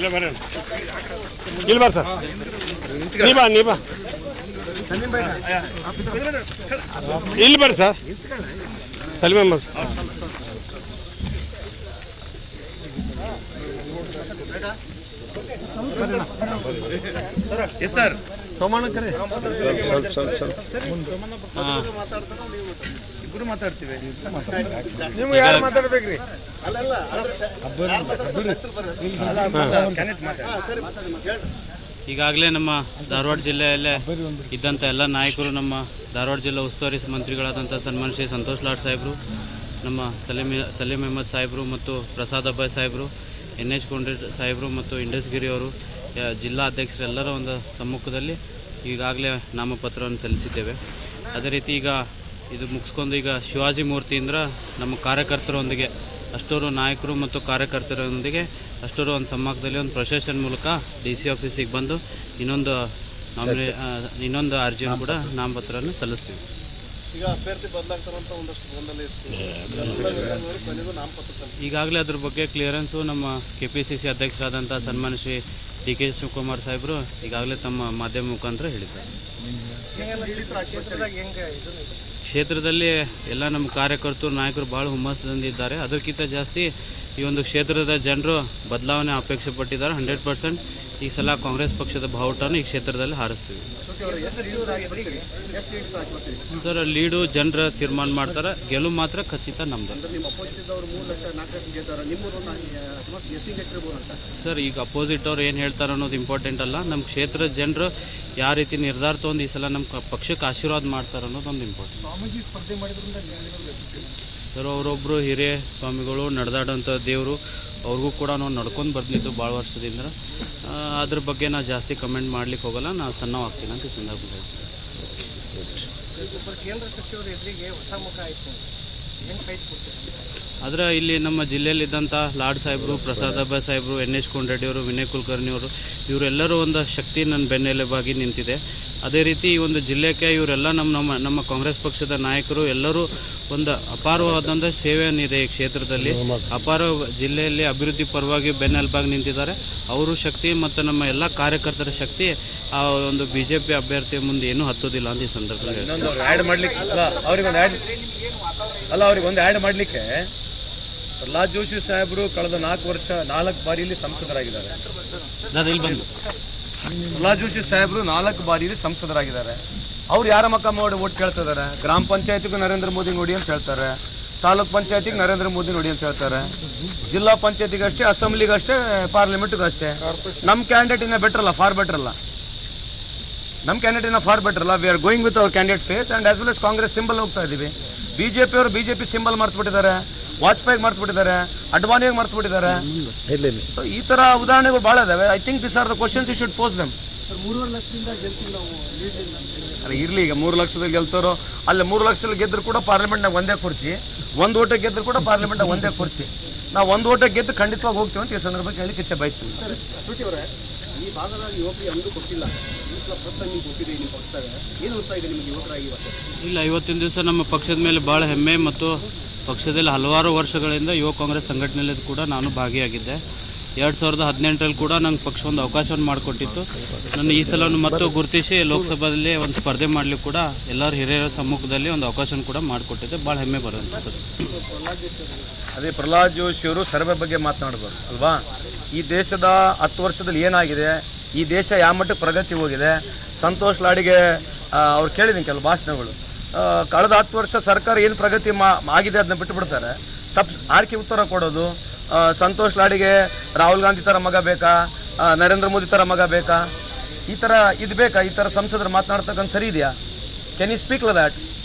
ಇಲ್ಲಿ ಬಾರ ಸರ್, ನೀ ಬಾ ಇಲ್ಲಿ ಬರ್ರಿ sir. Salim Ahmed yes sir. Somanna ಕರೆ ಇಬ್ಬರು ಮಾತಾಡ್ತೀವಿ. ನಿಮ್ಗೆ ಯಾರು ಮಾತಾಡ್ಬೇಕ್ರಿ? ಈಗಾಗಲೇ ನಮ್ಮ ಧಾರವಾಡ ಜಿಲ್ಲೆಯಲ್ಲೇ ಇದ್ದಂಥ ಎಲ್ಲ ನಾಯಕರು, ನಮ್ಮ ಧಾರವಾಡ ಜಿಲ್ಲಾ ಉಸ್ತುವಾರಿ ಮಂತ್ರಿಗಳಾದಂಥ ಸನ್ಮಾನ್ಯ ಶ್ರೀ ಸಂತೋಷ್ ಲಾಡ್ ಸಾಹೇಬರು, ನಮ್ಮ ಸಲೀಮ್ ಅಹಮದ್ ಸಾಹೇಬರು ಮತ್ತು ಪ್ರಸಾದ್ ಅಬ್ಬಾಯ್ ಸಾಹೇಬರು, NH ಕೊಂಡ್ರೆ ಸಾಹೇಬರು ಮತ್ತು ಇಂಡಸ್ಗಿರಿ ಅವರು, ಜಿಲ್ಲಾ ಅಧ್ಯಕ್ಷರು ಎಲ್ಲರ ಒಂದು ಸಮ್ಮುಖದಲ್ಲಿ ಈಗಾಗಲೇ ನಾಮಪತ್ರವನ್ನು ಸಲ್ಲಿಸಿದ್ದೇವೆ. ಅದೇ ರೀತಿ ಈಗ ಇದು ಮುಗಿಸ್ಕೊಂಡು ಈಗ ಶಿವಾಜಿ ಮೂರ್ತಿಯಿಂದ ನಮ್ಮ ಕಾರ್ಯಕರ್ತರೊಂದಿಗೆ ಅಷ್ಟೋರು ನಾಯಕರು ಮತ್ತು ಕಾರ್ಯಕರ್ತರೊಂದಿಗೆ ಅಷ್ಟೋರು ಒಂದು ಸಮ್ಮುಖದಲ್ಲಿ ಒಂದು ಪ್ರೊಸೆಷನ್ ಮೂಲಕ DC ಆಫೀಸಿಗೆ ಬಂದು ಇನ್ನೊಂದು ಅರ್ಜಿಯನ್ನು ಕೂಡ ನಾಮಪತ್ರವನ್ನು ಸಲ್ಲಿಸ್ತೀವಿ. ಈಗ ಅಭ್ಯರ್ಥಿ ಬದಲಾಗ್ತಾರಂತ ಒಂದಷ್ಟು ಗೊಂದಲ ಈಗಾಗಲೇ ಅದ್ರ ಬಗ್ಗೆ ಕ್ಲಿಯರೆನ್ಸು ನಮ್ಮ KPCC ಅಧ್ಯಕ್ಷರಾದಂಥ ಸನ್ಮಾನ್ಯ ಶ್ರೀ DK ಶಿವಕುಮಾರ್ ಸಾಹೇಬರು ಈಗಾಗಲೇ ತಮ್ಮ ಮಾಧ್ಯಮ ಮುಖಾಂತರ ಹೇಳಿದ್ದಾರೆ. ಕ್ಷೇತ್ರದಲ್ಲಿ ಎಲ್ಲ ನಮ್ಮ ಕಾರ್ಯಕರ್ತರು ನಾಯಕರು ಭಾಳ ಹುಮ್ಮಸ್ಸದಿಂದಿದ್ದಾರೆ. ಅದಕ್ಕಿಂತ ಜಾಸ್ತಿ ಈ ಒಂದು ಕ್ಷೇತ್ರದ ಜನರು ಬದಲಾವಣೆ ಅಪೇಕ್ಷೆ ಪಟ್ಟಿದ್ದಾರೆ. 100% ಈ ಸಲ ಕಾಂಗ್ರೆಸ್ ಪಕ್ಷದ ಬಾವುಟವನ್ನು ಈ ಕ್ಷೇತ್ರದಲ್ಲಿ ಹಾರಿಸ್ತೀವಿ ಸರ್. ಲೀಡು ಜನರ ತೀರ್ಮಾನ ಮಾಡ್ತಾರೆ, ಗೆಲುವು ಮಾತ್ರ ಖಚಿತ ನಮ್ಮದು ಸರ್. ಈಗ ಅಪೋಸಿಟ್ ಅವ್ರು ಏನು ಹೇಳ್ತಾರೆ ಅನ್ನೋದು ಇಂಪಾರ್ಟೆಂಟ್ ಅಲ್ಲ. ನಮ್ಮ ಕ್ಷೇತ್ರದ ಜನರು ಯಾವ ರೀತಿ ನಿರ್ಧಾರ ತೊಗೊಂಡು ಈ ಸಲ ನಮ್ಮ ಪಕ್ಷಕ್ಕೆ ಆಶೀರ್ವಾದ ಮಾಡ್ತಾರೆ ಅನ್ನೋದೊಂದು ಇಂಪಾರ್ಟೆಂಟ್ ಸರ್. ಅವರೊಬ್ಬರು ಹಿರಿಯ ಸ್ವಾಮಿಗಳು ನಡೆದಾಡೋಂಥ ದೇವರು, ಅವ್ರಿಗೂ ಕೂಡ ನಾವು ನಡ್ಕೊಂಡು ಬಂದಿದ್ದು ಭಾಳ ವರ್ಷದಿಂದ. ಅದ್ರ ಬಗ್ಗೆ ನಾವು ಜಾಸ್ತಿ ಕಮೆಂಟ್ ಮಾಡ್ಲಿಕ್ಕೆ ಹೋಗಲ್ಲ, ನಾವು ಸಣ್ಣವಾಗ್ತೀನಿ ಅಂತ ಸಂದರ್ಭದಲ್ಲಿ. ಆದರೆ ಇಲ್ಲಿ ನಮ್ಮ ಜಿಲ್ಲೆಯಲ್ಲಿದ್ದಂಥ ಲಾಡ್ ಸಾಹೇಬರು, ಪ್ರಸಾದ್ ಅಬ್ಬಾಯ್ ಸಾಹೇಬರು, NH ಕೊಂಡ್ರೆಡ್ಡಿಯವರು, ವಿನಯ್ ಕುಲಕರ್ಣಿಯವರು, ಇವರೆಲ್ಲರೂ ಒಂದು ಶಕ್ತಿ ನನ್ನ ಬೆನ್ನೆಲುಬಾಗಿ ನಿಂತಿದೆ. ಅದೇ ರೀತಿ ಈ ಒಂದು ಜಿಲ್ಲೆಗೆ ಇವರೆಲ್ಲ ನಮ್ಮ ಕಾಂಗ್ರೆಸ್ ಪಕ್ಷದ ನಾಯಕರು ಎಲ್ಲರೂ ಒಂದು ಅಪಾರವಾದಂಥ ಸೇವೆಯನ್ನಿದೆ ಈ ಕ್ಷೇತ್ರದಲ್ಲಿ. ಅಪಾರ ಜಿಲ್ಲೆಯಲ್ಲಿ ಅಭಿವೃದ್ಧಿ ಪರವಾಗಿ ಬೆನ್ನೆಲುಬಾಗಿ ನಿಂತಿದ್ದಾರೆ. ಅವರು ಶಕ್ತಿ ಮತ್ತು ನಮ್ಮ ಎಲ್ಲ ಕಾರ್ಯಕರ್ತರ ಶಕ್ತಿ ಆ ಒಂದು BJP ಅಭ್ಯರ್ಥಿಯ ಮುಂದೆ ಏನೂ ಹತ್ತೋದಿಲ್ಲ ಅಂತ ಈ ಸಂದರ್ಭದಲ್ಲಿ ಆ್ಯಡ್ ಮಾಡಲಿಕ್ಕೆ ಅವ್ರಿಗೊಂದು ಆ್ಯಡ್ ಮಾಡಲಿಕ್ಕೆ ಪ್ರಹ್ಲಾದ್ ಜೋಶಿ ಸಾಹೇಬರು ಕಳೆದ 4 ಬಾರಿಯಲ್ಲಿ ಸಂಸದರಾಗಿದ್ದಾರೆ. ಪ್ರಹ್ಲಾದ್ ಜೋಶಿ ಸಾಹೇಬರು 4 ಬಾರಿಯಲ್ಲಿ ಸಂಸದರಾಗಿದ್ದಾರೆ. ಅವ್ರು ಯಾರ ಮಕ್ಕ ಮಾಡಿ ಓಟ್ ಕೇಳ್ತಿದ್ದಾರೆ? ಗ್ರಾಮ ಪಂಚಾಯತಿಗೂ ನರೇಂದ್ರ ಮೋದಿ ನೋಡಿ ಅಂತ ಹೇಳ್ತಾರೆ, ತಾಲೂಕ್ ಪಂಚಾಯತಿಗೆ ನರೇಂದ್ರ ಮೋದಿ ನೋಡಿ ಅಂತ ಹೇಳ್ತಾರೆ, ಜಿಲ್ಲಾ ಪಂಚಾಯತಿಗಷ್ಟೇ, ಅಸೆಂಬ್ಲಿಗಷ್ಟೇ, ಪಾರ್ಲಿಮೆಂಟ್ಗಷ್ಟೇ. ನಮ್ಮ ಕ್ಯಾಂಡಿಡೇಟ್ ಇನ್ನ ಬೆಟರ್ ಅಲ್ಲ, ಫಾರ್ ಬೆಟರ್ ಅಲ್ಲ. ನಮ್ಮ ಕ್ಯಾಂಡಿಡೇಟ್ ಇನ್ನ ಫಾರ್ ಬೆಟರ್ ಅಲ್ಲ. We are going with our candidate face and as well as Congress symbol ಹೋಗ್ತಾ ಇದ್ದೀವಿ. BJP ಅವರು BJP ಸಿಂಬಲ್ ಮರ್ತ್ಬಿಟ್ಟಿದ್ದಾರೆ, ವಾಜಪೇಯಿಗೆ ಮರ್ತ್ಬಿಟ್ಟಿದ್ದಾರೆ, ಅಡ್ವಾಣಿಗೆ ಮರ್ತ್ಬಿಟ್ಟಿದ್ದಾರೆ. ಸೊ ಈ ಥರ ಉದಾಹರಣೆಗಳು ಭಾಳ ಇದಾವೆ. I think this are the questions you should pose them. ಇರಲಿ, ಈಗ 3 ಲಕ್ಷದಲ್ಲಿ ಗೆಲ್ತಾರೋ ಅಲ್ಲಿ 3 ಲಕ್ಷದಲ್ಲಿ ಗೆದ್ದರೂ ಕೂಡ ಪಾರ್ಲಿಮೆಂಟ್ನಾಗ ಒಂದೇ ಕುರ್ಚಿ, 1 ಓಟಿಗೆ ಗೆದ್ದರೂ ಕೂಡ ಪಾರ್ಲಿಮೆಂಟ್ನಾಗ ಒಂದೇ ಕುರ್ಚಿ. ನಾವು 1 ಓಟಿಗೆ ಗೆದ್ದು ಖಂಡಿತವಾಗಿ ಹೋಗ್ತೀವಿ ಅಂತ ಈ ಸಂದರ್ಭಕ್ಕೆ ಹೇಳಿಕ್ಕೆ ಇಚ್ಛೆ ಬಯಸ್ತೀವಿ. ಈ ಭಾಗದ ಯುವಕರಿಗೆ ಅಂದು ಕೊಟ್ಟಿಲ್ಲ, ಕೊಟ್ಟಿದೆ ನಿಮ್ಮ ಪಕ್ಷದಾಗ. ಏನು ಗೊತ್ತಾಗಿದೆ ನಿಮಗೆ ಯುವಕರಾಗಿ? ಇಲ್ಲ, ಇವತ್ತಿನ ದಿವಸ ನಮ್ಮ ಪಕ್ಷದ ಮೇಲೆ ಭಾಳ ಹೆಮ್ಮೆ ಮತ್ತು ಪಕ್ಷದಲ್ಲಿ ಹಲವಾರು ವರ್ಷಗಳಿಂದ ಯುವ ಕಾಂಗ್ರೆಸ್ ಸಂಘಟನೆಯಲ್ಲಿ ಕೂಡ ನಾನು ಭಾಗಿಯಾಗಿದ್ದೆ. 2018ರಲ್ಲಿ ಕೂಡ ನಂಗೆ ಪಕ್ಷ ಒಂದು ಅವಕಾಶವನ್ನು ಮಾಡಿಕೊಟ್ಟಿತ್ತು. ನನ್ನ ಈ ಸಲ ಮತ್ತು ಗುರುತಿಸಿ ಲೋಕಸಭೆಯಲ್ಲಿ ಒಂದು ಸ್ಪರ್ಧೆ ಮಾಡಲಿಕ್ಕೆ ಕೂಡ ಎಲ್ಲರ ಹಿರಿಯರ ಸಮ್ಮುಖದಲ್ಲಿ ಒಂದು ಅವಕಾಶವನ್ನು ಕೂಡ ಮಾಡಿಕೊಟ್ಟಿದ್ದೆ. ಭಾಳ ಹೆಮ್ಮೆ ಬರುತ್ತೆ. ಅದೇ ಪ್ರಹ್ಲಾದ್ ಜೋಶಿ ಅವರು ಸರ್ವೆ ಬಗ್ಗೆ ಮಾತನಾಡಬಾರ್ದು ಅಲ್ವಾ? ಈ ದೇಶದ 10 ವರ್ಷದಲ್ಲಿ ಏನಾಗಿದೆ, ಈ ದೇಶ ಯಾವ ಮಟ್ಟಕ್ಕೆ ಪ್ರಗತಿ ಹೋಗಿದೆ. ಸಂತೋಷ್ ಲಾಡಿಗೆ ಅವ್ರು ಕೇಳಿದ್ದೀನಿ ಕೆಲವು ಭಾಷಣಗಳು. ಕಳೆದ 10 ವರ್ಷ ಸರ್ಕಾರ ಏನು ಪ್ರಗತಿ ಆಗಿದೆ ಅದನ್ನ ಬಿಟ್ಟು ಬಿಡ್ತಾರೆ. ಆರ್ಕೆ ಉತ್ತರ ಕೊಡೋದು. ಸಂತೋಷ್ ಲಾಡಿಗೆ ರಾಹುಲ್ ಗಾಂಧಿ ಥರ ಮಗ ಬೇಕಾ, ನರೇಂದ್ರ ಮೋದಿ ಥರ ಮಗ ಬೇಕಾ, ಈ ಥರ ಇದು ಬೇಕಾ? ಈ ಥರ ಸಂಸದರು ಮಾತನಾಡ್ತಕ್ಕಂಥ ಸರಿ ಇದೆಯಾ? Can you speak like that?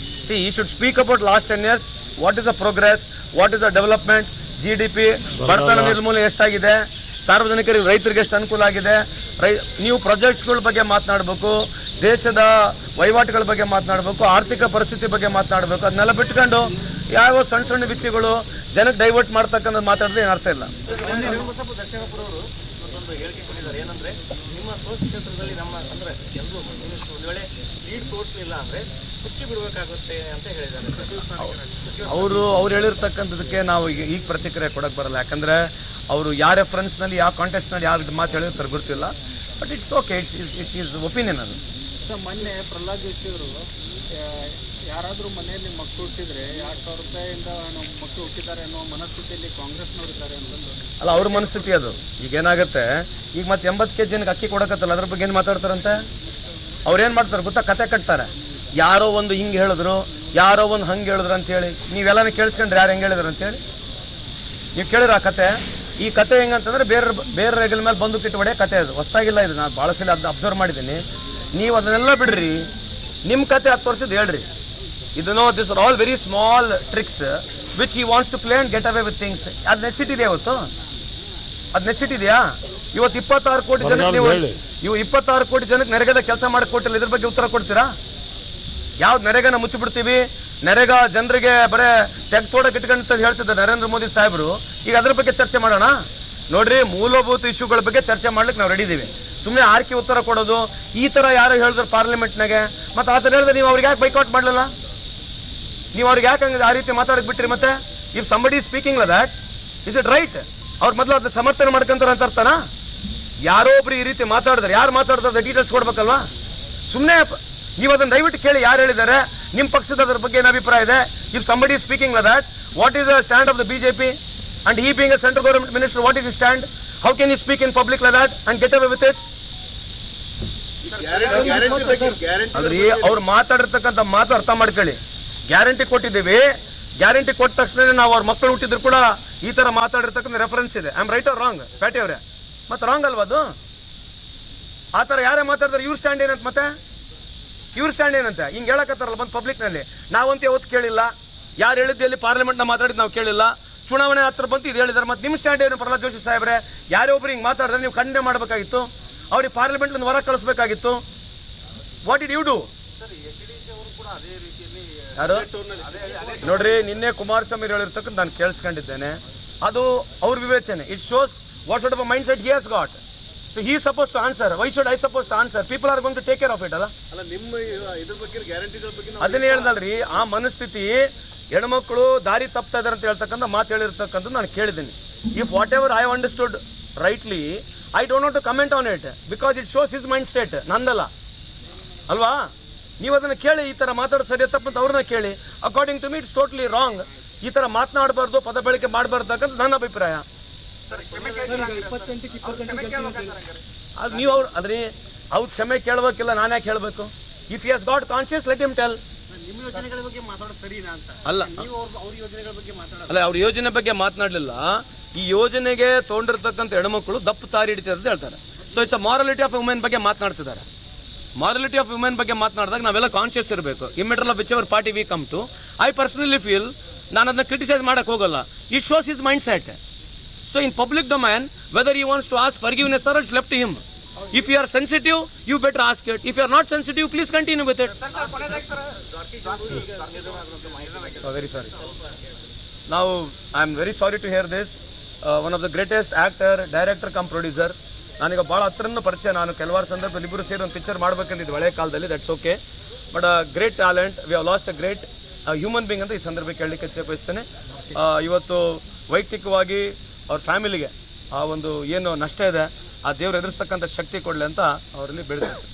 See, you should speak about last 10 years. What is the progress? What is the development? GDP, ಬಡತನ ನಿರ್ಮೂಲನೆ ಎಷ್ಟಾಗಿದೆ, ಸಾರ್ವಜನಿಕರಿಗೆ ರೈತರಿಗೆ ಎಷ್ಟು ಅನುಕೂಲ ಆಗಿದೆ, ನೀವು ಪ್ರಾಜೆಕ್ಟ್ಸ್ಗಳ ಬಗ್ಗೆ ಮಾತನಾಡಬೇಕು, ದೇಶದ ವಹಿವಾಟುಗಳ ಬಗ್ಗೆ ಮಾತನಾಡಬೇಕು, ಆರ್ಥಿಕ ಪರಿಸ್ಥಿತಿ ಬಗ್ಗೆ ಮಾತನಾಡಬೇಕು. ಅದನ್ನೆಲ್ಲ ಬಿಟ್ಕೊಂಡು ಯಾವ ಸಣ್ಣ ಸಣ್ಣ ವಿಷಯಗಳು ಜನಕ್ಕೆ ಡೈವರ್ಟ್ ಮಾಡ್ತಕ್ಕಂಥ ಮಾತಾಡಿದ್ರೆ ಏನು ಅರ್ಥ ಇಲ್ಲ. ಏನಂದ್ರೆ ನಿಮ್ಮ ಕ್ಷೇತ್ರದಲ್ಲಿ ನಮ್ಮ ಅಂದ್ರೆ ಎಲ್ಲರೂ ಒಂದು ವೇಳೆ ಲೀಡ್ ತೋರಿಸಲಿಲ್ಲ ಅಂದ್ರೆ ಕುರ್ಚಿ ಬಿಡಬೇಕಾಗುತ್ತೆ ಅಂತ ಹೇಳಿದ್ದಾರೆ. ಅವ್ರು ಹೇಳಿರ್ತಕ್ಕಂಥದಕ್ಕೆ ನಾವು ಈಗ ಪ್ರತಿಕ್ರಿಯೆ ಕೊಡಕ್ಕೆ ಬರಲ್ಲ. ಯಾಕಂದರೆ ಅವರು ಯಾವ ರೆಫರೆನ್ಸ್ನಲ್ಲಿ ಯಾವ ಕಾಂಟೆಕ್ಸ್ನಲ್ಲಿ ಯಾವ ಮಾತು ಹೇಳಿರ್ತಾರೆ ಗೊತ್ತಿಲ್ಲ. But it's okay, it is opinion ಅದು. ಸರ್, ಮೊನ್ನೆ ಪ್ರಹ್ಲಾದ್ ಜೋಶಿ ಅವರು ಯಾರಾದರೂ ಮನೆಯಲ್ಲಿ ಮಕ್ಕಳು ಹುಟ್ಟಿದ್ರೆ 2,000 ರೂಪಾಯಿಯಿಂದ ನಮ್ಮ ಮಕ್ಕಳು ಹುಟ್ಟಿದ್ದಾರೆ ಅನ್ನೋ ಮನಸ್ಥಿತಿಯಲ್ಲಿ ಕಾಂಗ್ರೆಸ್ನವರಿದ್ದಾರೆ ಅಂತಂದು. ಅಲ್ಲ, ಅವ್ರ ಮನಸ್ಥಿತಿ ಅದು. ಈಗ ಏನಾಗುತ್ತೆ, ಈಗ ಮತ್ತೆ 80 kg ಅಕ್ಕಿ ಕೊಡಕತ್ತಲ್ಲ, ಅದ್ರ ಬಗ್ಗೆ ಏನು ಮಾತಾಡ್ತಾರಂತೆ? ಅವ್ರು ಏನು ಮಾಡ್ತಾರೆ ಗೊತ್ತಾ? ಕತೆ ಕಟ್ತಾರೆ. ಯಾರೋ ಒಂದು ಹಿಂಗೆ ಹೇಳಿದ್ರು, ಯಾರೋ ಒಂದು ಹಂಗೆ ಹೇಳಿದ್ರು ಅಂತೇಳಿ. ನೀವೆಲ್ಲನೂ ಕೇಳಿಸ್ಕೊಂಡ್ರೆ ಯಾರು ಹೆಂಗೆ ಹೇಳಿದ್ರು ಅಂತೇಳಿ ನೀವು ಕೇಳಿರ ಆ ಕತೆ? ಈ ಕತೆ ಹೆಂಗಂತಂದ್ರೆ ಬೇರೆ ರೆಗಲ್ ಮೇಲೆ ಬಂದು ಕಿಟ್ಟು ಹೊಡೆಯೋ ಕತೆ ಅದು. ಹೊಸ್ತಾಗಿಲ್ಲ ಇದು, ನಾನು ಭಾಳ ಸಲ ಅಬ್ಸರ್ವ್ ಮಾಡಿದ್ದೀನಿ. ನೀವು ಅದನ್ನೆಲ್ಲ ಬಿಡ್ರಿ, ನಿಮ್ಮ ಕತೆ 10 ವರ್ಷದ ಹೇಳ್ರಿ. ಇದನ್ನೋ this are all very small tricks which he wants to play and get away with things. ಅದು ನೆಚ್ಚಿಟ್ಟಿದೆಯಾ ಇವತ್ತು? ಅದು ನೆಚ್ಚಿಟ್ಟಿದೆಯಾ ಇವತ್ತು? 26 ಕೋಟಿ ಜನಕ್ಕೆ ನೀವು 26 ಕೋಟಿ ಜನಕ್ಕೆ ನರೇಗಾದ ಕೆಲಸ ಮಾಡಕ್ಕೆ ಕೊಟ್ಟಿಲ್ಲ. ಇದ್ರ ಬಗ್ಗೆ ಉತ್ತರ ಕೊಡ್ತೀರಾ? ಯಾವ್ದು ನರೇಗಾನ ಮುಚ್ಚಿಬಿಡ್ತೀವಿ, ನರೇಗಾ ಜನರಿಗೆ ಬರೇ ತೆಗ್ತೋಡಕ್ಕೆ ಇಟ್ಕೊಂತ ಹೇಳ್ತಿದ್ದಾರೆ ನರೇಂದ್ರ ಮೋದಿ ಸಾಹೇಬರು. ಈಗ ಅದ್ರ ಬಗ್ಗೆ ಚರ್ಚೆ ಮಾಡೋಣ. ನೋಡ್ರಿ, ಮೂಲಭೂತ ಇಶ್ಯೂಗಳ ಬಗ್ಗೆ ಚರ್ಚೆ ಮಾಡ್ಲಿಕ್ಕೆ ನಾವು ರೆಡಿ ಇದೀವಿ. ಸುಮ್ಮನೆ ಆರ್ಕೆ ಉತ್ತರ ಕೊಡೋದು ಈ ಥರ ಯಾರು ಹೇಳಿದ್ರು ಪಾರ್ಲಿಮೆಂಟ್ನಾಗೆ, ಮತ್ತೆ ಆ ಥರ ಹೇಳಿದ್ರೆ ನೀವು ಅವ್ರಿಗೆ ಯಾಕೆ ಬೈಕೌಟ್ ಮಾಡಲಿಲ್ಲ? ನೀವು ಅವ್ರಿಗೆ ಯಾಕೆ ಹಂಗೆ ಆ ರೀತಿ ಮಾತಾಡಕ್ಕೆ ಬಿಟ್ರಿ? ಮತ್ತೆ if somebody speaking that is it right? ಅವ್ರು ಮೊದಲು ಅದನ್ನ ಸಮರ್ಥನೆ ಮಾಡ್ಕೊಂತಾರೆ ಅಂತ ಅರ್ಥನಾ? ಯಾರೋ ಒಬ್ರು ಈ ರೀತಿ ಮಾತಾಡಿದ್ರೆ ಯಾರು ಮಾತಾಡ್ತಾರೆ ಡೀಟೇಲ್ಸ್ ಕೊಡ್ಬೇಕಲ್ವಾ? ಸುಮ್ಮನೆ ನೀವು ಅದನ್ನ ದಯವಿಟ್ಟು ಕೇಳಿ, ಯಾರು ಹೇಳಿದ್ದಾರೆ, ನಿಮ್ಮ ಪಕ್ಷದ ಅದ್ರ ಬಗ್ಗೆ ಏನು ಅಭಿಪ್ರಾಯ ಇದೆ? If somebody speaking that, what is the stand of the BJP and he being a central government minister, what is his stand? How can you speak in public like that and get away with it? ಅದ್ರಿ ಅವ್ರು ಮಾತಾಡಿರ್ತಕ್ಕಂಥ ಮಾತು ಅರ್ಥ ಮಾಡ್ಕೊಳ್ಳಿ. Guarantee ಕೊಟ್ಟಿದ್ದೀವಿ, guarantee ಕೊಟ್ಟ ತಕ್ಷಣ ನಾವು ಅವ್ರ ಮಕ್ಕಳು ಹುಟ್ಟಿದ್ರು ಕೂಡ ಈ ತರ ಮಾತಾಡಿರ್ತಕ್ಕಂಥ ರೆಫರೆನ್ಸ್ ಇದೆ. I am right or wrong? ಪ್ಯಾಟಿ ಅವರೇ, ಮತ್ತೆ ರಾಂಗ್ ಅಲ್ವಾ ಅದು? ಆ ಥರ ಯಾರೇ ಮಾತಾಡಿದ್ರೆ ಇವ್ರ ಸ್ಟ್ಯಾಂಡ್ ಏನಂತ? ಮತ್ತೆ ಇವ್ರ ಸ್ಟ್ಯಾಂಡ್ ಏನಂತ ಹಿಂಗೆ ಹೇಳಕತ್ತಾರಲ್ಲ ಬಂದು ಪಬ್ಲಿಕ್ನಲ್ಲಿ. ನಾವಂತೂ ಯಾವತ್ತು ಕೇಳಿಲ್ಲ, ಯಾರು ಹೇಳಿದ್ದು ಎಲ್ಲಿ ಪಾರ್ಲಿಮೆಂಟ್ನ ಮಾತಾಡಿದ್ದು ನಾವು ಕೇಳಿಲ್ಲ. ಚುನಾವಣೆ ಹತ್ರ ಬಂತು ಇದು ಹೇಳಿದ್ದಾರೆ. ಮತ್ತೆ ನಿಮ್ಮ ಸ್ಟ್ಯಾಂಡ್ ಏನು ಪ್ರಹ್ಲಾದ್ ಜೋಶಿ ಸಾಹೇಬ್ರೆ? ಯಾರೇ ಒಬ್ರು ಹಿಂಗೆ ಮಾತಾಡಿದ್ರೆ ನೀವು ಖಂಡನೆ ಮಾಡಬೇಕಾಗಿತ್ತು, ಅವ್ರಿಗೆ ಪಾರ್ಲಿಮೆಂಟ್ ಹೊರ ಕಳಿಸ್ಬೇಕಾಗಿತ್ತು. What did you do? ಯಾರು ನೋಡ್ರಿ, ನಿನ್ನೆ ಕುಮಾರಸ್ವಾಮಿ ಹೇಳಿರ್ತಕ್ಕಂಥ ನಾನು ಕೇಳಿಸ್ಕೊಂಡಿದ್ದೇನೆ. ಅದು ಅವ್ರ ವಿವೇಚನೆ. It shows what sort of mind set he has got. So he suppose to answer. Why should I suppose to answer? People are going to take care of it. ಅಲ್ಲ, ನಿಮ್ಮ ಇದ್ರ ಬಗ್ಗೆ ಗ್ಯಾರಂಟಿಗಳ ಬಗ್ಗೆ ಅದನ್ನೇ ಹೇಳ್ದಲ್ರಿ. ಆ ಮನಸ್ಥಿತಿ, ಹೆಣ್ಮಕ್ಳು ದಾರಿ ತಪ್ತಾ ಇದಾರೆ ಅಂತ ಹೇಳ್ತಕ್ಕಂಥ ಮಾತು ಹೇಳಿರ್ತಕ್ಕಂಥ ನಾನು ಕೇಳಿದ್ದೀನಿ. If whatever I understood rightly, I don't want to comment on it because it shows his mind state, ನಂದಲ್ಲ ಅಲ್ವಾ? ನೀವು ಅದನ್ನು ಕೇಳಿ, ಈ ಥರ ಮಾತಾಡೋದು ಸರಿ ತಪ್ಪಂತ ಅವ್ರನ್ನ ಕೇಳಿ. According to me it's totally wrong. ಈ ಥರ ಮಾತನಾಡಬಾರ್ದು, ಪದ ಬಳಕೆ ಮಾಡಬಾರ್ದು ಅಂತ ನನ್ನ ಅಭಿಪ್ರಾಯ. ಅದು ನೀವು ಅದ್ರಿ ಅವ್ರು ಕ್ಷಮೆ ಕೇಳಬೇಕಿಲ್ಲ, ನಾನು ಯಾಕೆ ಹೇಳಬೇಕು? If you has got conscious let him tell. ನಿಮ್ಮ ಯೋಜನೆಗಳ ಬಗ್ಗೆ ಮಾತಾಡೋದು ಸರಿನಾ ಅಂತ? ಅಲ್ಲ, ನೀವು ಅವ್ರ ಯೋಜನೆಗಳ ಬಗ್ಗೆ ಮಾತಾಡೋದು ಅಲ್ಲ, ಅವ್ರ ಯೋಜನೆ ಬಗ್ಗೆ ಮಾತನಾಡಲಿಲ್ಲ. ಈ ಯೋಜನೆಗೆ ತೊಗೊಂಡಿರ್ತಕ್ಕಂಥ ಹೆಣ್ಮಕ್ಳು ದಪ್ಪ ತಾರಿ ಹಿಡಿತಾರೆ ಅಂತ ಹೇಳ್ತಾರೆ. So it's a morality of women ಬಗ್ಗೆ ಮಾತನಾಡ್ತಿದ್ದಾರೆ. ಮಾರಲಿಟಿ ಆಫ್ ವುಮೆನ್ ಬಗ್ಗೆ ಮಾತನಾಡಿದಾಗ ನಾವೆಲ್ಲ ಕಾನ್ಶಿಯಸ್ ಇರಬೇಕು. Immaterial of whichever party we come to, I personally feel ನಾನು ಅದನ್ನ ಕ್ರಿಟಿಸೈಸ್ ಮಾಡಕ್ಕೆ ಹೋಗಲ್ಲ. It shows his mind set. So in public domain whether you wants to ask forgiveness or it's left to him. If you are sensitive, you better ask it. If you are not sensitive, please continue with it. Very sorry. Now, I am very sorry to hear this. One of the greatest actor, director come producer. ನಾನೀಗ ಭಾಳ ಹತ್ರನೂ ಪರಿಚಯ. ನಾನು ಕೆಲವಾರು ಸಂದರ್ಭದಲ್ಲಿ ಇಬ್ಬರು ಸೇರಿ ಒಂದು ಪಿಕ್ಚರ್ ಮಾಡ್ಬೇಕಂದಿದ್ದು ಹಳೆ ಕಾಲದಲ್ಲಿ. That's okay. But great talent, we have last a great human being ಅಂತ ಈ ಸಂದರ್ಭಕ್ಕೆ ಹೇಳಲಿಕ್ಕೆ ಬಯಸ್ತೇನೆ. ಇವತ್ತು ವೈಯಕ್ತಿಕವಾಗಿ ಅವ್ರ ಫ್ಯಾಮಿಲಿಗೆ ಆ ಒಂದು ಏನು ನಷ್ಟ ಇದೆ, ಆ ದೇವರು ಎದುರಿಸ್ತಕ್ಕಂಥ ಶಕ್ತಿ ಕೊಡಲಿ ಅಂತ ಅವರಲ್ಲಿ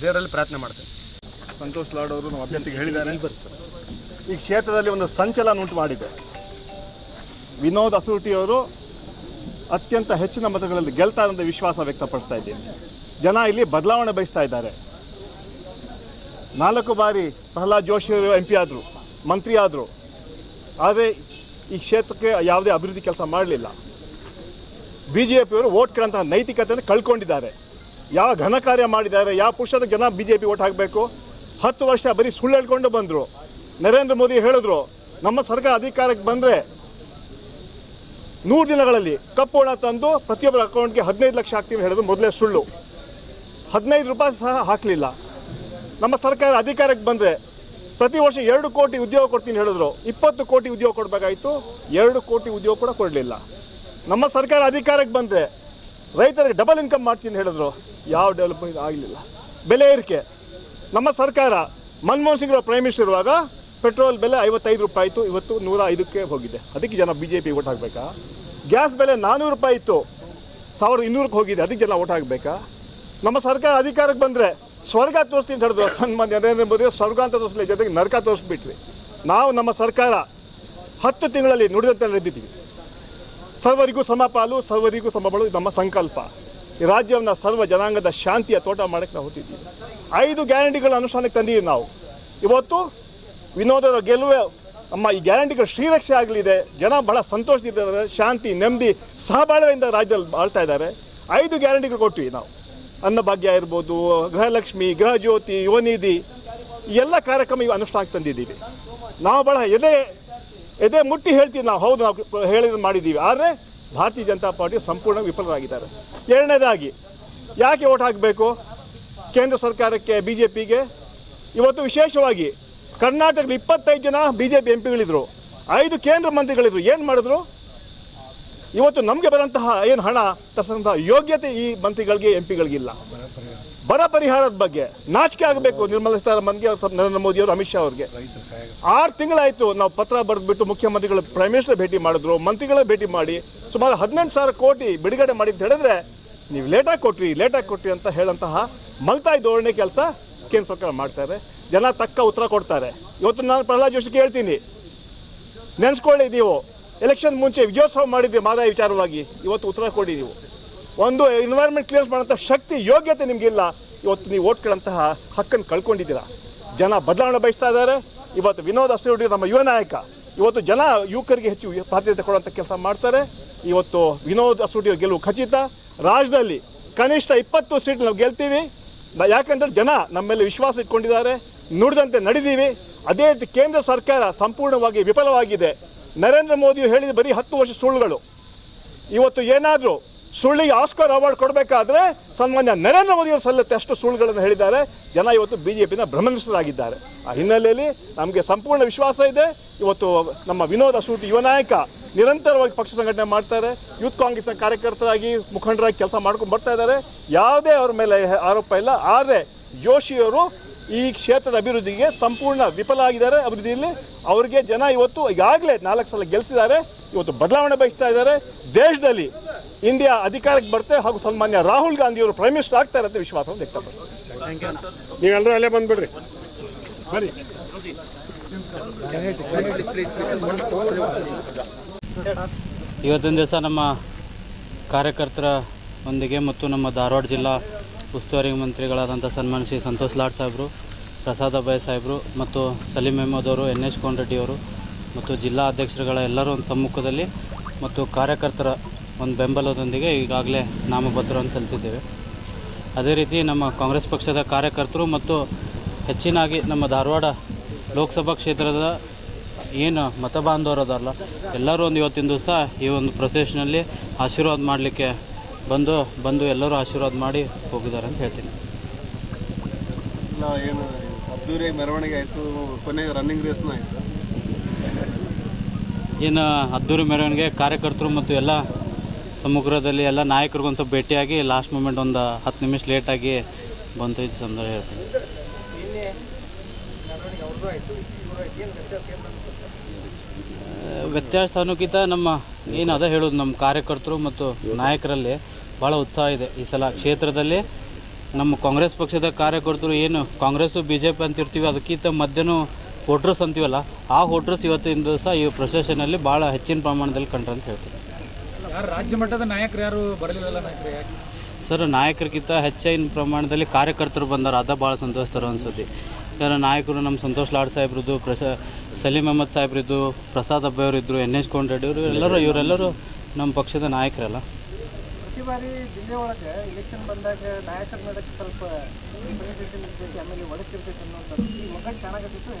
ದೇವರಲ್ಲಿ ಪ್ರಾರ್ಥನೆ ಮಾಡ್ತೇನೆ. ಸಂತೋಷ್ ಲಾಡ್ ಅವರು ನಮ್ಮ ಅಭ್ಯರ್ಥಿಗೆ ಹೇಳಿದ್ದಾರೆ. ಈ ಕ್ಷೇತ್ರದಲ್ಲಿ ಒಂದು ಸಂಚಲನ ಉಂಟು ಮಾಡಿದೆ. ವಿನೋದ್ ಅಸೂಟಿಯವರು ಅತ್ಯಂತ ಹೆಚ್ಚಿನ ಮತಗಳಲ್ಲಿ ಗೆಲ್ತಾರೆ ಅಂತ ವಿಶ್ವಾಸ ವ್ಯಕ್ತಪಡಿಸ್ತಾ ಇದ್ದೀನಿ. ಜನ ಇಲ್ಲಿ ಬದಲಾವಣೆ ಬಯಸ್ತಾ ಇದ್ದಾರೆ. 4 ಬಾರಿ ಪ್ರಹ್ಲಾದ್ ಜೋಶಿ ಅವರು MP ಆದರು, ಮಂತ್ರಿ ಆದರು. ಆದರೆ ಈ ಕ್ಷೇತ್ರಕ್ಕೆ ಯಾವುದೇ ಅಭಿವೃದ್ಧಿ ಕೆಲಸ ಮಾಡಲಿಲ್ಲ. BJPಯವರು ವೋಟ್ ಕೇಳಂತಹ ನೈತಿಕತೆಯನ್ನು ಕಳ್ಕೊಂಡಿದ್ದಾರೆ. ಯಾವ ಘನ ಕಾರ್ಯ ಮಾಡಿದ್ದಾರೆ, ಯಾವ ಪುರುಷದ ಜನ BJP ವೋಟ್ ಹಾಕಬೇಕು? 10 ವರ್ಷ ಬರೀ ಸುಳ್ಳು ಹೇಳ್ಕೊಂಡು ಬಂದರು. ನರೇಂದ್ರ ಮೋದಿ ಹೇಳಿದ್ರು, ನಮ್ಮ ಸರ್ಕಾರ ಅಧಿಕಾರಕ್ಕೆ ಬಂದರೆ 100 ದಿನಗಳಲ್ಲಿ ಕಪ್ಪು ಹಣ ತಂದು ಪ್ರತಿಯೊಬ್ಬರ ಅಕೌಂಟ್ಗೆ 15 ಲಕ್ಷ ಹಾಕ್ತೀವಿ ಹೇಳಿದ್ರು. ಮೊದಲೇ ಸುಳ್ಳು. 15 ರೂಪಾಯಿ ಸಹ ಹಾಕಲಿಲ್ಲ. ನಮ್ಮ ಸರ್ಕಾರ ಅಧಿಕಾರಕ್ಕೆ ಬಂದರೆ ಪ್ರತಿ ವರ್ಷ 2 ಕೋಟಿ ಉದ್ಯೋಗ ಕೊಡ್ತೀನಿ ಹೇಳಿದ್ರು. 20 ಕೋಟಿ ಉದ್ಯೋಗ ಕೊಡಬೇಕಾಯಿತು, 2 ಕೋಟಿ ಉದ್ಯೋಗ ಕೂಡ ಕೊಡಲಿಲ್ಲ. ನಮ್ಮ ಸರ್ಕಾರ ಅಧಿಕಾರಕ್ಕೆ ಬಂದರೆ ರೈತರಿಗೆ ಡಬಲ್ ಇನ್ಕಮ್ ಮಾಡ್ತೀನಿ ಹೇಳಿದ್ರು. ಯಾವ ಡೆವಲಪ್ಮೆಂಟ್ ಆಗಲಿಲ್ಲ. ಬೆಲೆ ಏರಿಕೆ. ನಮ್ಮ ಸರ್ಕಾರ ಮನಮೋಹನ್ ಸಿಂಗ್ ಪ್ರೈಮ್ ಮಿನಿಸ್ಟರ್ ಇರುವಾಗ ಪೆಟ್ರೋಲ್ ಬೆಲೆ 55 ರೂಪಾಯಿ ಇತ್ತು, ಇವತ್ತು 105ಕ್ಕೆ ಹೋಗಿದೆ. ಅದಕ್ಕೆ ಜನ BJP ವೋಟ್ ಹಾಕಬೇಕಾ? ಗ್ಯಾಸ್ ಬೆಲೆ 400 ರೂಪಾಯಿ ಇತ್ತು, 1200ಕ್ಕೆ ಹೋಗಿದೆ, ಅದಕ್ಕೆ ಜನ ಓಟ್ ಹಾಕಬೇಕಾ? ನಮ್ಮ ಸರ್ಕಾರ ಅಧಿಕಾರಕ್ಕೆ ಬಂದರೆ ಸ್ವರ್ಗ ತೋರಿಸ್ತೀನಿ ಅಂತ ಹೇಳಿದ್ರು ಸನ್ಮಾನ್ಯ ನರೇಂದ್ರ ಮೋದಿ. ಸ್ವರ್ಗ ಅಂತ ತೋರಿಸಲಿ, ಜೊತೆಗೆ ನರಕ ತೋರಿಸ್ಬಿಟ್ವಿ. ನಾವು ನಮ್ಮ ಸರ್ಕಾರ 10 ತಿಂಗಳಲ್ಲಿ ನುಡಿದಂತೆ ನಡೆದಿದ್ದೀವಿ. ಸರ್ವರಿಗೂ ಸಮಪಾಲು, ಸರ್ವರಿಗೂ ಸಮಬಳು ನಮ್ಮ ಸಂಕಲ್ಪ. ಈ ರಾಜ್ಯವನ್ನು ಸರ್ವ ಜನಾಂಗದ ಶಾಂತಿಯ ತೋಟ ಮಾಡೋಕ್ಕೆ ನಾವು ಹೊತ್ತಿದ್ದೀವಿ. 5 ಗ್ಯಾರಂಟಿಗಳ ಅನುಷ್ಠಾನಕ್ಕೆ ತಂದಿದ್ದೀವಿ ನಾವು. ಇವತ್ತು ವಿನೋದರ ಗೆಲುವೆ ನಮ್ಮ ಈ ಗ್ಯಾರಂಟಿಗಳ ಶ್ರೀರಕ್ಷೆ ಆಗಲಿದೆ. ಜನ ಬಹಳ ಸಂತೋಷದಿದ್ದಾರೆ, ಶಾಂತಿ ನೆಮ್ಮದಿ ಸಹಬಾಳ್ವೆಯಿಂದ ರಾಜ್ಯದಲ್ಲಿ ಬಾಳ್ತಾ ಇದ್ದಾರೆ. 5 ಗ್ಯಾರಂಟಿಗಳು ಕೊಟ್ವಿ ನಾವು. ಅನ್ನಭಾಗ್ಯ ಇರ್ಬೋದು, ಗೃಹಲಕ್ಷ್ಮಿ, ಗೃಹ ಜ್ಯೋತಿ, ಯುವನಿಧಿ, ಈ ಎಲ್ಲ ಕಾರ್ಯಕ್ರಮ ಇವು ಅನುಷ್ಠಾನಕ್ಕೆ ತಂದಿದ್ದೀವಿ. ನಾವು ಬಹಳ ಎದೆ ಮುಟ್ಟಿ ಹೇಳ್ತೀವಿ ನಾವು, ಹೌದು ನಾವು ಹೇಳಿದ್ರು ಮಾಡಿದ್ದೀವಿ. ಆದರೆ ಭಾರತೀಯ ಜನತಾ ಪಾರ್ಟಿ ಸಂಪೂರ್ಣ ವಿಫಲರಾಗಿದ್ದಾರೆ. ಎರಡನೇದಾಗಿ ಯಾಕೆ ಓಟ್ ಹಾಕಬೇಕು ಕೇಂದ್ರ ಸರ್ಕಾರಕ್ಕೆ, BJPಗೆ? ಇವತ್ತು ವಿಶೇಷವಾಗಿ ಕರ್ನಾಟಕದ 25 ಜನ BJP MP ಗಳಿದ್ರು, 5 ಕೇಂದ್ರ ಮಂತ್ರಿಗಳಿದ್ರು. ಏನು ಮಾಡಿದ್ರು? ಇವತ್ತು ನಮಗೆ ಬರೋಂತಹ ಏನು ಹಣ ತರಿಸಂತಹ ಯೋಗ್ಯತೆ ಈ ಮಂತ್ರಿಗಳಿಗೆ MP ಗಳಿಗಿಲ್ಲ. ಬರ ಪರಿಹಾರದ ಬಗ್ಗೆ ನಾಚಿಕೆ ಆಗಬೇಕು ನಿರ್ಮಲಾ ಸೀತಾರಾಮನ್ಗೆ, ನರೇಂದ್ರ ಮೋದಿ ಅವರು, ಅಮಿತ್ ಶಾ ಅವ್ರಿಗೆ. 6 ತಿಂಗಳಾಯಿತು ನಾವು ಪತ್ರ ಬರೆದ್ಬಿಟ್ಟು ಮುಖ್ಯಮಂತ್ರಿಗಳು, ಪ್ರೈಮ್ ಮಿನಿಸ್ಟರ್ ಭೇಟಿ ಮಾಡಿದ್ರು, ಮಂತ್ರಿಗಳೇ ಭೇಟಿ ಮಾಡಿ ಸುಮಾರು 18,000 ಕೋಟಿ ಬಿಡುಗಡೆ ಮಾಡಿ ಅಂತ ಹೇಳಿದ್ರೆ ನೀವು ಲೇಟಾಗಿ ಕೊಟ್ರಿ ಅಂತ ಹೇಳಂತಹ ಮಲ್ತಾಯಿ ಧೋರಣೆ ಕೆಲಸ ಕೇಂದ್ರ ಸರ್ಕಾರ ಮಾಡ್ತಾರೆ. ಜನ ತಕ್ಕ ಉತ್ತರ ಕೊಡ್ತಾರೆ. ಇವತ್ತು ನಾನು ಪ್ರಹ್ಲಾದ್ ಜೋಶಿ ಕೇಳ್ತೀನಿ, ನೆನೆಸ್ಕೊಳ್ಳಿ, ನೀವು ಎಲೆಕ್ಷನ್ ಮುಂಚೆ ವಿಜಯೋತ್ಸವ ಮಾಡಿದ್ವಿ ಮಾದಾಯ ವಿಚಾರವಾಗಿ, ಇವತ್ತು ಉತ್ತರ ಕೊಡಿ. ನೀವು ಒಂದು ಎನ್ವೈರ್ಮೆಂಟ್ ಕ್ಲಿಯರ್ ಮಾಡೋಂಥ ಶಕ್ತಿ ಯೋಗ್ಯತೆ ನಿಮಗಿಲ್ಲ. ಇವತ್ತು ನೀವು ಓಟ್ ಕೇಳೋಂತಹ ಹಕ್ಕನ್ನು ಕಳ್ಕೊಂಡಿದ್ದೀರಾ. ಜನ ಬದಲಾವಣೆ ಬಯಸ್ತಾ ಇದ್ದಾರೆ. ಇವತ್ತು ವಿನೋದ್ ಅಸ್ಟೋಡಿ ನಮ್ಮ ಯುವ ನಾಯಕ, ಇವತ್ತು ಜನ ಯುವಕರಿಗೆ ಹೆಚ್ಚು ಪ್ರಾಧಾನ್ಯತೆ ಕೊಡುವಂಥ ಕೆಲಸ ಮಾಡ್ತಾರೆ. ಇವತ್ತು ವಿನೋದ್ ಅಸ್ಟೋಡಿ ಗೆಲುವು ಖಚಿತ. ರಾಜ್ಯದಲ್ಲಿ ಕನಿಷ್ಠ 20 ಸೀಟ್ ನಾವು ಗೆಲ್ತೀವಿ. ಯಾಕಂದರೆ ಜನ ನಮ್ಮ ಮೇಲೆ ವಿಶ್ವಾಸ ಇಟ್ಕೊಂಡಿದ್ದಾರೆ, ನುಡಿದಂತೆ ನಡೆದೀವಿ. ಅದೇ ರೀತಿ ಕೇಂದ್ರ ಸರ್ಕಾರ ಸಂಪೂರ್ಣವಾಗಿ ವಿಫಲವಾಗಿದೆ. ನರೇಂದ್ರ ಮೋದಿ ಹೇಳಿದ ಬರೀ 10 ವರ್ಷ ಸುಳ್ಳುಗಳು. ಇವತ್ತು ಏನಾದರೂ ಸುಳ್ಳಿಗೆ ಆಸ್ಕರ್ ಅವಾರ್ಡ್ ಕೊಡಬೇಕಾದ್ರೆ ಸನ್ಮಾನ್ಯ ನರೇಂದ್ರ ಮೋದಿಯವರು ಸಲ್ಲತ್ತೆ, ಅಷ್ಟು ಸುಳ್ಳುಗಳನ್ನು ಹೇಳಿದ್ದಾರೆ. ಜನ ಇವತ್ತು BJPನ ಭ್ರಮನಿಷ್ಠರಾಗಿದ್ದಾರೆ. ಆ ಹಿನ್ನೆಲೆಯಲ್ಲಿ ನಮಗೆ ಸಂಪೂರ್ಣ ವಿಶ್ವಾಸ ಇದೆ. ಇವತ್ತು ನಮ್ಮ ವಿನೋದ್ ಅಸೂಟಿ ಯುವ ನಾಯಕ ನಿರಂತರವಾಗಿ ಪಕ್ಷ ಸಂಘಟನೆ ಮಾಡ್ತಾರೆ. ಯೂತ್ ಕಾಂಗ್ರೆಸ್ನ ಕಾರ್ಯಕರ್ತರಾಗಿ ಮುಖಂಡರಾಗಿ ಕೆಲಸ ಮಾಡ್ಕೊಂಡು ಬರ್ತಾ ಇದ್ದಾರೆ. ಯಾವುದೇ ಅವ್ರ ಮೇಲೆ ಆರೋಪ ಇಲ್ಲ. ಆದರೆ ಜೋಶಿಯವರು ಈ ಕ್ಷೇತ್ರದ ಅಭಿವೃದ್ಧಿಗೆ ಸಂಪೂರ್ಣ ವಿಫಲ ಆಗಿದ್ದಾರೆ. ಅಭಿವೃದ್ಧಿಯಲ್ಲಿ ಅವರಿಗೆ ಜನ ಇವತ್ತು ಈಗಾಗಲೇ 4 ಸಲ ಗೆಲ್ಲಿಸಿದ್ದಾರೆ. ಇವತ್ತು ಬದಲಾವಣೆ ಬಯಸ್ತಾ ಇದ್ದಾರೆ. ದೇಶದಲ್ಲಿ ಇಂಡಿಯಾ ಅಧಿಕಾರಕ್ಕೆ ಬರುತ್ತೆ ಹಾಗೂ ಸನ್ಮಾನ್ಯ ರಾಹುಲ್ ಗಾಂಧಿಯವರು ಪ್ರೈಮ್ ಮಿನಿಸ್ಟರ್ ಆಗ್ತಾರೆ ಅಂತ ವಿಶ್ವಾಸವನ್ನು ವ್ಯಕ್ತಪಡಿಸ್ತಾರೆ. ನೀವೆಲ್ಲರೂ ಅಲ್ಲೇ ಬಂದುಬಿಡ್ರಿ, ಬನ್ನಿ. ಇವತ್ತಿನ ದಿವಸ ನಮ್ಮ ಕಾರ್ಯಕರ್ತರ ಒಂದಿಗೆ ಮತ್ತು ನಮ್ಮ ಧಾರವಾಡ ಜಿಲ್ಲಾ ಉಸ್ತುವಾರಿ ಮಂತ್ರಿಗಳಾದಂಥ ಸನ್ಮಾನ್ಯ ಶ್ರೀ ಸಂತೋಷ್ ಲಾಡ್ ಸಾಹೇಬರು, ಪ್ರಸಾದ್ ಅಬ್ಬಾಯ್ ಸಾಹೇಬರು ಮತ್ತು ಸಲೀಂ ಅಹಮದ್ ಅವರು, NH ಕೋನರೆಡ್ಡಿ ಅವರು ಮತ್ತು ಜಿಲ್ಲಾ ಅಧ್ಯಕ್ಷರುಗಳ ಎಲ್ಲರೂ ಒಂದು ಸಮ್ಮುಖದಲ್ಲಿ ಮತ್ತು ಕಾರ್ಯಕರ್ತರ ಒಂದು ಬೆಂಬಲದೊಂದಿಗೆ ಈಗಾಗಲೇ ನಾಮಪತ್ರವನ್ನು ಸಲ್ಲಿಸಿದ್ದೇವೆ. ಅದೇ ರೀತಿ ನಮ್ಮ ಕಾಂಗ್ರೆಸ್ ಪಕ್ಷದ ಕಾರ್ಯಕರ್ತರು ಮತ್ತು ಹೆಚ್ಚಿನಾಗಿ ನಮ್ಮ ಧಾರವಾಡ ಲೋಕಸಭಾ ಕ್ಷೇತ್ರದ ಏನು ಮತ ಬಾಂಧವರದಲ್ಲ ಎಲ್ಲರೂ ಒಂದು ಇವತ್ತಿನ ದಿವಸ ಈ ಒಂದು ಪ್ರೊಸೆಷನಲ್ಲಿ ಆಶೀರ್ವಾದ ಮಾಡಲಿಕ್ಕೆ ಬಂದು ಎಲ್ಲರೂ ಆಶೀರ್ವಾದ ಮಾಡಿ ಹೋಗಿದ್ದಾರೆ ಅಂತ ಹೇಳ್ತೀನಿ. ಇಲ್ಲ, ಏನು ಅದ್ದೂರಿ ಮೆರವಣಿಗೆ ಆಯಿತು, ಕೊನೆಗೆ ರನ್ನಿಂಗ್ ರೇಸ್ನ ಆಯಿತು. ಏನು ಅದ್ದೂರಿ ಮೆರವಣಿಗೆ ಕಾರ್ಯಕರ್ತರು ಮತ್ತು ಎಲ್ಲ ಸಮ್ಮುಖದಲ್ಲಿ ಎಲ್ಲ ನಾಯಕರಿಗೊಂದು ಸ್ವಲ್ಪ ಭೇಟಿಯಾಗಿ ಲಾಸ್ಟ್ ಮೂಮೆಂಟ್ ಒಂದು 10 ನಿಮಿಷ ಲೇಟಾಗಿ ಬಂತು ಇದು ಸಂದರ್ಭ ಹೇಳ್ತೀನಿ. ವ್ಯತ್ಯಾಸ ಅನ್ನೋಕ್ಕಿಂತ ನಮ್ಮ ಏನು ಅದೇ ಹೇಳೋದು, ನಮ್ಮ ಕಾರ್ಯಕರ್ತರು ಮತ್ತು ನಾಯಕರಲ್ಲಿ ಭಾಳ ಉತ್ಸಾಹ ಇದೆ. ಈ ಸಲ ಕ್ಷೇತ್ರದಲ್ಲಿ ನಮ್ಮ ಕಾಂಗ್ರೆಸ್ ಪಕ್ಷದ ಕಾರ್ಯಕರ್ತರು ಏನು ಕಾಂಗ್ರೆಸ್ಸು BJP ಅಂತಿರ್ತೀವಿ, ಅದಕ್ಕಿಂತ ಮಧ್ಯನೂ ವೋಟ್ರಸ್ ಅಂತೀವಲ್ಲ, ಆ ವೋಟ್ರಸ್ ಇವತ್ತಿನ ದಿವಸ ಈ ಪ್ರೊಸೆಷನಲ್ಲಿ ಭಾಳ ಹೆಚ್ಚಿನ ಪ್ರಮಾಣದಲ್ಲಿ ಕಂಡ್ರು ಅಂತ ಹೇಳ್ತೀನಿ. ರಾಜ್ಯ ಮಟ್ಟದ ನಾಯಕರು ಯಾರು ಬರಲಿಲ್ಲ? ನಾಯಕರು ಯಾಕೆ ಸರ್? ನಾಯಕರಿಗಿಂತ ಹೆಚ್ಚಿನ ಪ್ರಮಾಣದಲ್ಲಿ ಕಾರ್ಯಕರ್ತರು ಬಂದಾರ, ಅದ ಭಾಳ ಸಂತೋಷ ತರೋ ಅನ್ಸುತ್ತೆ. ಯಾಕಂದ್ರೆ ನಾಯಕರು ನಮ್ಮ ಸಂತೋಷ್ ಲಾಡ್ ಸಾಹೇಬ್ರದ್ದು, ಸಲೀಂ ಅಹಮದ್ ಸಾಹೇಬ್ರಿದ್ದು, ಪ್ರಸಾದ್ ಅಬ್ಬಾಯ್ ಅವರಿದ್ದರು, NH ಕೋನರೆಡ್ಡಿ ಅವರು, ಇವರೆಲ್ಲರೂ ನಮ್ಮ ಪಕ್ಷದ ನಾಯಕರಲ್ಲ. ಪ್ರತಿ ಬಾರಿ ಜಿಲ್ಲೆ ಒಳಗೆ ಎಲೆಕ್ಷನ್ ಬಂದಾಗ ನಾಯಕರ ನಡಕ್ಕೆ ಸ್ವಲ್ಪ ಇರ್ತೈತಿ, ಆಮೇಲೆ ಒಡಕಿರ್ತೈತಿ ಅನ್ನೋದು ಈ ಒಗ್ಗಟ್ಟು ಚೆನ್ನಾಗತ್ತಿತ್ತು.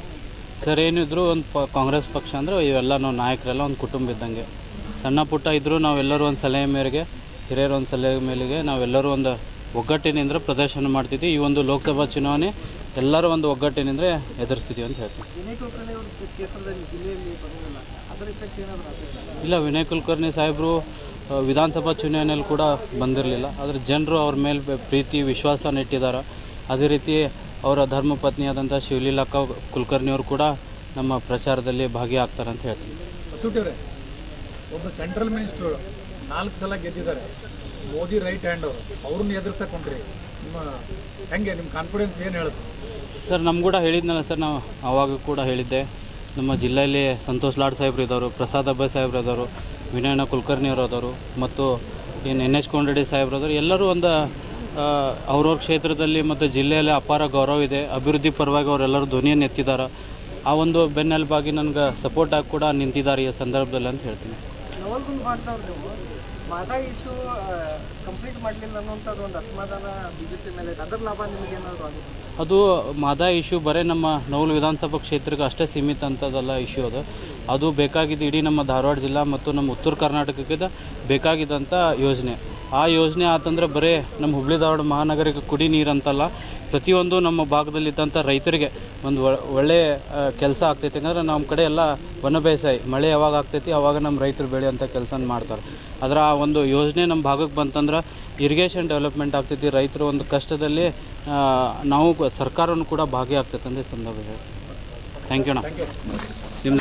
ಸರ್, ಏನಿದ್ರು ಒಂದು ಕಾಂಗ್ರೆಸ್ ಪಕ್ಷ ಅಂದರೆ ಇವೆಲ್ಲ ನಾವು ನಾಯಕರೆಲ್ಲ ಒಂದು ಕುಟುಂಬ ಇದ್ದಂಗೆ. ಸಣ್ಣ ಪುಟ್ಟ ಇದ್ದರೂ ನಾವೆಲ್ಲರೂ ಒಂದು ಸಲಹೆ ಮೇರೆಗೆ, ಹಿರಿಯರು ಒಂದು ಸಲಹೆ ಮೇಲೆಗೆ ನಾವೆಲ್ಲರೂ ಒಂದು ಒಗ್ಗಟ್ಟಿನಿಂದ ಪ್ರದರ್ಶನ ಮಾಡ್ತಿದ್ವಿ. ಈ ಒಂದು ಲೋಕಸಭಾ ಚುನಾವಣೆ ಎಲ್ಲರೂ ಒಂದು ಒಗ್ಗಟ್ಟಿನಿಂದ ಎದುರಿಸ್ತಿದ್ದೀವಿ ಅಂತ ಹೇಳ್ತೀವಿ. ಇಲ್ಲ, ವಿನಯ್ ಕುಲಕರ್ಣಿ ಸಾಹೇಬರು ವಿಧಾನಸಭಾ ಚುನಾವಣೆಯಲ್ಲಿ ಕೂಡ ಬಂದಿರಲಿಲ್ಲ. ಆದರೆ ಜನರು ಅವ್ರ ಮೇಲೆ ಪ್ರೀತಿ ವಿಶ್ವಾಸ ನೆಟ್ಟಿದ್ದಾರೆ. ಅದೇ ರೀತಿ ಅವರ ಧರ್ಮಪತ್ನಿಯಾದಂಥ ಶಿವಲೀಲಾ ಕುಲಕರ್ಣಿಯವರು ಕೂಡ ನಮ್ಮ ಪ್ರಚಾರದಲ್ಲಿ ಭಾಗಿಯಾಗ್ತಾರೆ ಅಂತ ಹೇಳ್ತೀನಿ. ಒಬ್ಬ ಸೆಂಟ್ರಲ್ ಮಿನಿಸ್ಟರ್ 4 ಸಲ ಗೆದ್ದಿದ್ದಾರೆ. ಮೋದಿ ರೈಟ್ ಹ್ಯಾಂಡ್ ಅವರು ಅವ್ರನ್ನ ಎದುರ್ಸಕ್ಕೆ ಹೊಂಟ್ರಿ ನಿಮ್ಮ ಹೆಂಗೆ ನಿಮ್ಮ ಕಾನ್ಫಿಡೆನ್ಸ್ ಏನು ಹೇಳುತ್ತೆ? ಸರ್ ನಮ್ಗೆ ಕೂಡ ಹೇಳಿದ್ನಲ್ಲ ಸರ್, ನಾವು ಆವಾಗ ಕೂಡ ಹೇಳಿದ್ದೆ, ನಮ್ಮ ಜಿಲ್ಲೆಯಲ್ಲಿ ಸಂತೋಷ್ ಲಾಡ್ ಸಾಹೇಬ್ರು ಇದ್ದವರು, ಪ್ರಸಾದ್ ಅಬ್ಬಾಯ್ ಸಾಹೇಬ್ರು ಇದ್ದವರು, ವಿನಯಣ್ಣ ಕುಲಕರ್ಣಿ ಅವರು ಇದ್ದವರು, ಮತ್ತು ಏನು NH ಕೋನರೆಡ್ಡಿ ಸಾಹೇಬ್ರು ಇದ್ದವರು. ಎಲ್ಲರೂ ಒಂದು ಅವ್ರವ್ರ ಕ್ಷೇತ್ರದಲ್ಲಿ ಮತ್ತು ಜಿಲ್ಲೆಯಲ್ಲಿ ಅಪಾರ ಗೌರವ ಇದೆ. ಅಭಿವೃದ್ಧಿ ಪರವಾಗಿ ಅವರೆಲ್ಲರೂ ಧ್ವನಿಯನ್ನು ಎತ್ತಿದ್ದಾರೆ. ಆ ಒಂದು ಬೆನ್ನೆಲುಬಾಗಿ ನನಗೆ ಸಪೋರ್ಟ್ ಆಗಿ ಕೂಡ ನಿಂತಿದ್ದಾರೆ ಈ ಸಂದರ್ಭದಲ್ಲಿ ಅಂತ ಹೇಳ್ತೀನಿ. ನವಲ್ಗುಂದ ಭಾಗದವ್ರು ಮಾದಾ ಇಶ್ಯೂ ಕಂಪ್ಲೀಟ್ ಮಾಡಲಿಲ್ಲ ಅನ್ನೋಂಥದ್ದು ಒಂದು ಅಸಮಾಧಾನ BJP ಮೇಲೆ ಇದೆ. ಅದರ ಲಾಭ ನಿಮಗೇನಾದರೂ ಆಗಿದೆ? ಅದು ಮಾದಾ ಇಶ್ಯೂ ಬರೀ ನಮ್ಮ ನವಲ್ ವಿಧಾನಸಭಾ ಕ್ಷೇತ್ರಕ್ಕೆ ಅಷ್ಟೇ ಸೀಮಿತ ಅಂತದಲ್ಲ ಇಶ್ಯೂ ಅದು ಬೇಕಾಗಿದ್ದು ಇಡೀ ನಮ್ಮ ಧಾರವಾಡ ಜಿಲ್ಲಾ ಮತ್ತು ನಮ್ಮ ಉತ್ತರ ಕರ್ನಾಟಕಕ್ಕೆ ಬೇಕಾಗಿದ್ದಂಥ ಯೋಜನೆ. ಆ ಯೋಜನೆ ಆತಂದ್ರೆ ಬರೀ ನಮ್ಮ ಹುಬ್ಬಳ್ಳಿ ಧಾರವಾಡ ಮಹಾನಗರಕ್ಕೆ ಕುಡಿ ನೀರು ಅಂತಲ್ಲ, ಪ್ರತಿಯೊಂದು ನಮ್ಮ ಭಾಗದಲ್ಲಿದ್ದಂಥ ರೈತರಿಗೆ ಒಂದು ಒಳ್ಳೆಯ ಕೆಲಸ ಆಗ್ತೈತಿ. ಯಾಕಂದ್ರೆ ನಮ್ಮ ಕಡೆ ಎಲ್ಲ ವನ ಬೇಸಾಯ, ಮಳೆ ಯಾವಾಗ ಆಗ್ತೈತಿ ಆವಾಗ ನಮ್ಮ ರೈತರು ಬೆಳೆಯೋಂಥ ಕೆಲಸ ಮಾಡ್ತಾರೆ. ಅದರ ಆ ಒಂದು ಯೋಜನೆ ನಮ್ಮ ಭಾಗಕ್ಕೆ ಬಂತಂದ್ರೆ ಇರಿಗೇಷನ್ ಡೆವಲಪ್ಮೆಂಟ್ ಆಗ್ತೈತಿ. ರೈತರು ಒಂದು ಕಷ್ಟದಲ್ಲಿ ನಾವು ಸರ್ಕಾರನೂ ಕೂಡ ಭಾಗಿಯಾಗ್ತೈತೆ ಅಂತ ಸಂದರ್ಭ. ಥ್ಯಾಂಕ್ ಯು ಅಣ್ಣ. ನಿಮ್ಮ